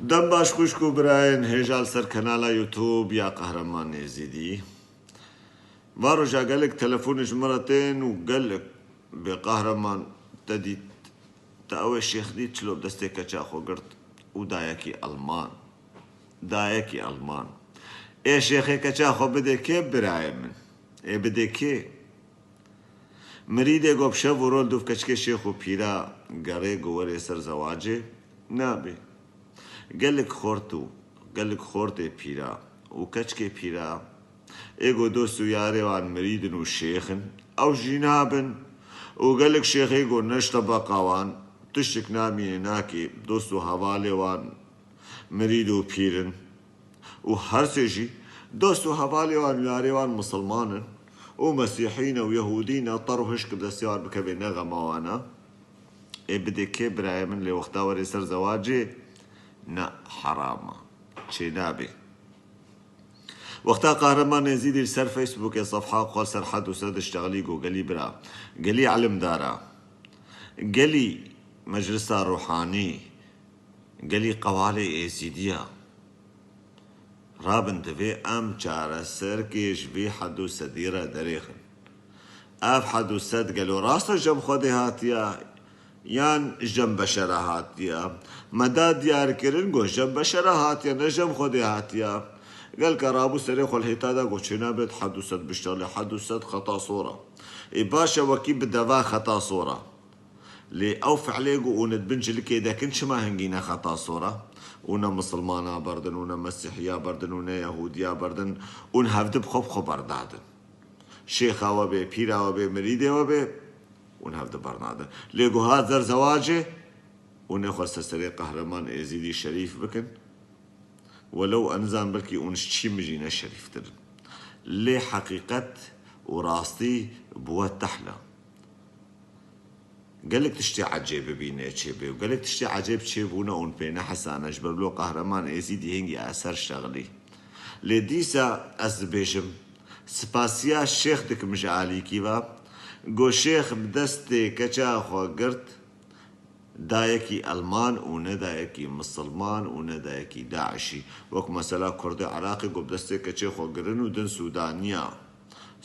دم باش خوشکو براین هجال سر کانالا یوتیوب یا قهرمان ێزیدی واڕۆژا گەلێک تەلەفۆنیش و گەلێک بێ قەهرەمان دەدیت تا ئەوەی شێخ دیت چلۆ دەستێکە چاخۆ گرت و دایەکی ئەڵمان ئێ شێخێکە چاخۆ بدێ کێ برایە من ئێ بدێ کێ مریدێ گۆ پشە ڤۆرۆل دوو کەچکێ شێخ و پیرا گەڕێ گوەرێ سەر زەواجێ نابێ گەلک خۆرتێ پیرا و کەچکێ پیرا ئێگۆ دۆست و یارێوان مریدن و شێخن ئەو ژی نابن و گەلک شێخێ گۆ نەشتە بەقاوان تشتێک نامینێ ناکێ دۆست و هەواڵێوان مرید و پیرن و هەرسێژی دۆست و هەواڵێوان و یارێوان مسلمانن و مەسیحینە و یەهودینە تەڕ و هشک دەستیوان بکەبێ نەغەماوانە ئێ بدێ کێ برایە من لێ وەختا وەرێ سەر زەواجێ نە حەرامە چێ نابێ وەختا قەهرەمان ێزیدی سەر فەیسبووکێ سەفحا خۆ سەر حەد و سەد شتەغلی گۆ گەلی برا گەلی عەلمدارە گەلی مەجلسا ڕوحانی گەلی قەوالێ ئێزیدیە رابن دەبێ ئەم چارەسەر کێش بێ حەد و سەدیرە دەرێخن ئاف حەد و سەد گەلۆ ڕاستە ژەم خۆدێ هاتیە یان ژەم بەشەرە هاتیە مەدا دیارکردن گۆ ژەم بەشەرە هاتیە نەژەم خۆدێ هاتیە قال كرابو سري خل هيتادا قوتشينا بيت حد وسد بيشتغل حد وسد خطا صورة اي باشا وكي بدفا خطا صورة لي او فعليقو وند بنج لكي دا كنش ما هنجينا خطا صورة ونا مسلمانا بردن ونا مسيحيا بردن ونا يهوديا بردن ون هفد بخوب بردادن شيخا وبي بيرا وبي مريدي وبي ون هفد بردادن ليقو هذا زواجه ونخل سري قهرمان ازيدي شريف بكن ولو أنزان بلكي أونش شي مجينا شريف ترن لي حقيقة وراستي بوات تحلى قالك تشتي عجيب بينا تشيبي وقالك تشتي عجيب تشيبونا اون بينا حسانا جبرلو قهرمان ازيدي هنجي اثر شغلي لي ديسا ازبيشم سباسيا الشيخ دك مش عالي كيفا قو شيخ بدستي كچا خو قرت دایەکی ئەلمان و نەدایەکی مسلمان و نەدایەکی داعشی وەک مەسەلا کوردی عراقی گۆ دەستێک کەچێ خۆگرن و دن سوودانیە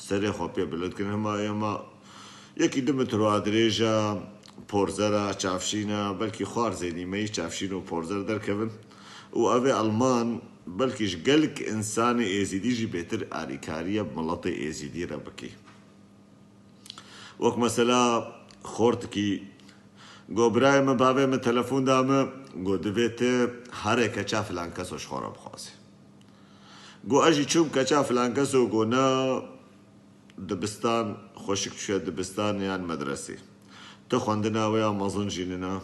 سەرێ خۆ پێ بلوتکردن هەما ئێمە یەکی دمتروا درێژە پۆرزەرە چافشینە بەلکی خوار زێنیمەی چافشین و پۆرزەر دەرکەون و ئەوێ ئەلمان بەلکیش گەلک ئینسانی ئێزیدیژی بێتر ئاریکاریە مڵەتی ئێزیدیرە بکەی وەک مەسەلا خۆرتکی گۆ برای من باوێ من تەلەفۆن دامە گۆ دەبێتێ هەرێ کەچا فلان کەسۆش خۆرە بخوازێ گۆ ئەژی چوم کەچا فلان کەسۆ گۆ نە دبستان خۆشک توێ دبستان یان مەدرەسێ تە خوێندناوەیان مەزن ژیننا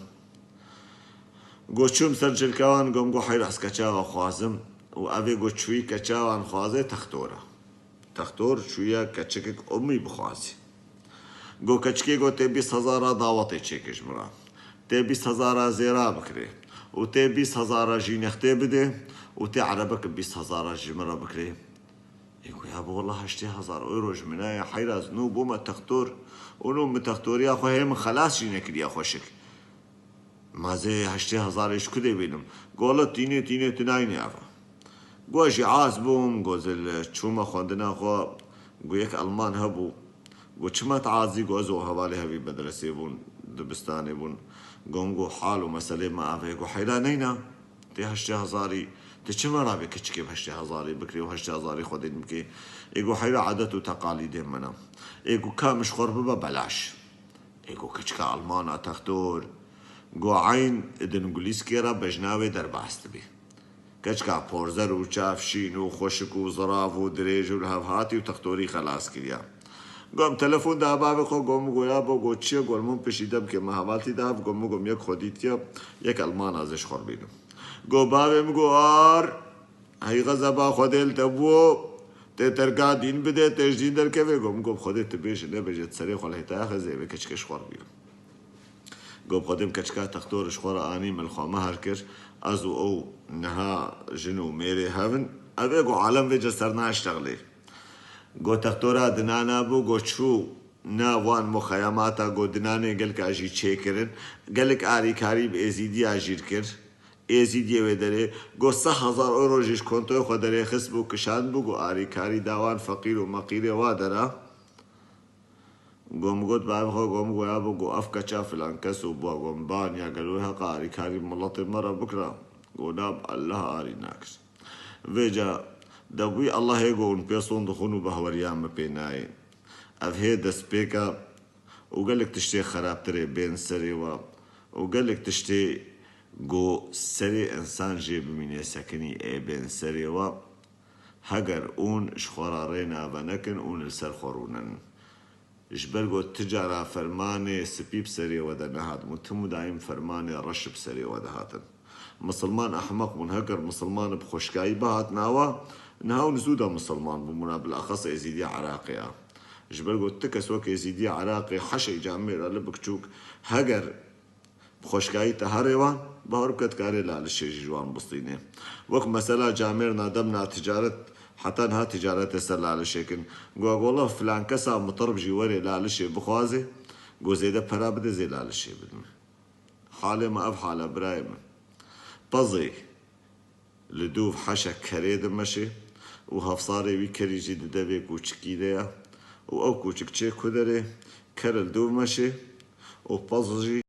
گۆ چوم سەر جلکاوان گۆم گۆ حەیراس کەچاوە خوازم و ئەوێ گۆ چووی کەچاوان خوازێ تەختۆر چوویە کەچەکێک ئۆمی بخوازی گۆ کەچکێ گۆ تێ 20,000 داوەتێ چێکش مرا تێ 20,000 زێرا بکرێ و تێ 20,000 ژی نەختێ بدێ و تێ عەرەبەکە 20,000 ژمرە بکرێ ئێگو یا بۆ وەڵا 80,000 ئۆیرۆ ژمنایە حەیراز نو بۆمە تەختۆر و نو من تەختۆریە خۆ هەیە من خەلاسشی نەکردیا خۆشک مازێ 80,000ش کودێ بینم گۆڵە تینێ تناینێ ئەڤە گۆژی عاز بووم گۆزل چوومە خوێندنا خۆ گو یەک ئەڵمان هەبوو گو چمەت عازی گۆ ئەزۆ هەواڵێ هەوی بەدرەسێ بوون دبستانێ بوون گۆم گۆ حاڵ و مەسەلێ ما ئاڤەیە گۆ حەیرا نەینا تێ 80,000 تێ چمە ڕابێ کەچکێ 80,000 بکرێ و 80,000 خۆدێن بکەی ئێگۆ حەیرا عادەت و تەقالیدێ منە ئێگو کامش خۆر ببە بەلاش ئێگۆ کەچکە ئەڵمانە تەختۆر گۆ عین دنگولیس کێرە بەژناوێ دەرباست بێ کەچکە پۆرزەر و چافشین و خۆشک و زەڕاڤ و درێژ و هەڤهاتی و تەختۆری خەلاس کردیا گۆم تەلەفۆن دا باوێ خۆ گۆم گۆیا بۆ گۆ چییە گۆلمون پشی دەم کە مەهەواڵتی داف گۆم یەک خۆدیتیە یەک ئەلمان ئازش خۆر بینم گۆ باوێم گۆ ئار هەیغەزە با خۆدێل دەبووە تێ تەرگا دین بدێت تێژدین دەرکەوێ گۆم گۆم خۆدێت بێژە نەبێژێت سەرێ خۆ لە هێتایە خەزێوێ کەچکەش خۆر بینم گۆم خۆدێم کەچکا تەختۆرش خۆرە ئانی ملخۆمە هەر کرد ئەز و ئەو نەها ژن و مێرێ هەون ئەوێ گۆ عالەم وێجە سەر ناشتەغلێ گۆ تەختۆرا دنانا بوو گۆ چوو ناوان مخەیەماتە گۆ دنانێ گەلک ئاژی چێکردن گەلک ئاریکاری بە ئێزیدی ئاژیر کرد ئێزیدی ئەوێ دەرێ گۆ 100,000 ئۆڕۆژیش کۆنتۆی خۆ دەرێ خست بوو کشان بوو گۆ ئاریکاری داوان فەقیر و مەقیرێ وا دەرا گۆم گوت بابخۆ گۆم گویا بوو گۆ ئەف کەچا فلان کەس و بووە گۆم بانیا گەلوی هەقا ئاریکاری مڵەتی مەرە بکرا گۆ ناب ئەلله ئاری ناکرد vêca dewî Allah hê got hûn pêson dixwin û bi heweriyan me pê nayê. Ev hê destpêka û gelek tiştê xerabtirê bên serê we û gelek tiştê got serê ensan jê bimîne sekinî ê bên serê we heger hûn ji xwe re rê nave nekin hûn li ser xwe rûnin. Ji ber got ti cara fermanê spî bi serê we de nehatin û tim û daîm fermanê reş bi serê we de hatin. مسلمان احمق بوون هەگەر مسلمان بخۆشکایی بەهات ناوە ناو نزوودا مسلمان بوومە بالأخص ئێزیدی عراقیە ji ber got ti kes wek êzîdiyê Iraqê heşê camêra li biçûk heger xweşkayî te herê wan bahar bike dikarê lalişê jî ji wan bistîne. Wek mesela camêrna demna ticaret heta niha ticaretê ser lalişêkin got gola filan kesa mitirb jî werê lalişê bixwaze got zêde pera bide zê lalişê bidin. Halê me ev hala birayê min. Pazê li dûv heşa kerê dimeşe û hevsarê wî kerî jî di devê kûçikî de ye û ew kûçikçê ku derê ker li dûv meşe û paz jî